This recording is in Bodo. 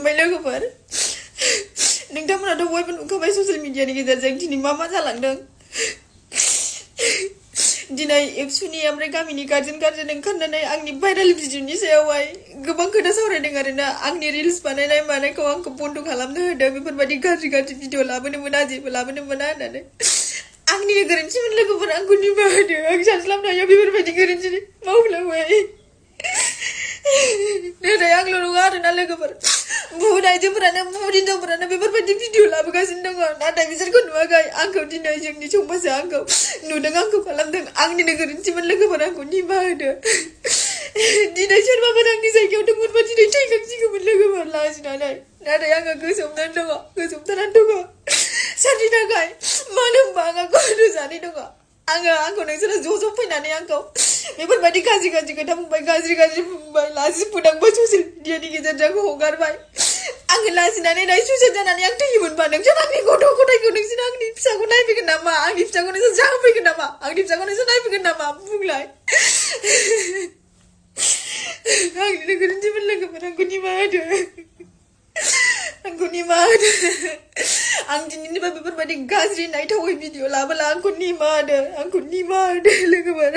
खुलुमबाय लोगोफोर नोंथांमोनाथ' बयबो नुखाबाय ससियेल मिडियानि गेजेरजों दिनै मा जालांदों दिनै एबसुनि ओमफ्राय गामिनि गार्जेन ओंखारनानै आंनि भाइरेल भिडिअनि सायावहाय गोबां खोथा सावरायदों आरोना आंनि रिल्स बानायनाय मानायखौ आंखौ बन्द खालामनो होदों बेफोरबायदि गाज्रि भिडिअ लाबोनो मोना जेबो लाबोनो मोना होननानै आंनि गोरोन्थिमोन लोगोफोर आंखौ निमाहा होदो आं सानस्लाबनो हाया बेफोरबायदि गोरोन्थि मावफ्लांबाय नाथाय आंल' नङा आरोना लोगोफोर बुहुत आइजोफोरानो बुहुत हिनजावफोरानो बेफोरबायदि भिडिअ लाबोगासिनो दङ नाथाय बिसोरखौ नुवाखै आंखौ दिनै जोंनि समाजा आंखौ नुदों आंखौ खालामदों आंनिनो गोरोन्थिमोन लोगोफोर आंखौ निमाहा होदो दिनै सोरबाफोर आंनि जायगायाव दंमोनबा दिनै थैखांसिगौमोन लोगोफोर लाजिनानै नाथाय आङो गोजोमनानै दङ सोरनि थाखाय मानो होनबा आंहा गथ' जानाय दङ आंखौ नोंसोरो ज' फैनानै आंखौ बेफोरबायदि गाज्रि खोथा बुंबाय गाज्रि बुंबाय लाजि फोनांबाय ससियेल मिडियानि गेजेरजों हगारबाय आङो लाजिनानै दायो सुइसाइड जानानै आं थैयोमोनबा नोंसोर आंनि गथ' गथायखौ नोंसोर आंनि फिसाखौ नायफैगोन नामा आंनि फिसाखौ नोंसोर जाहोफैगोन नामा आंनि फिसाखौ नोंसोर नायफैगोन नामा बुंलाय आंनिनो गोरोन्थिमोन लोगोफोर आंखौ निमाहा होदो आं दिनैनिफ्राय बेफोरबायदि गाज्रि नायथावै भिडिअ लाबोला आंखौ निमाहा होदो लोगोफोर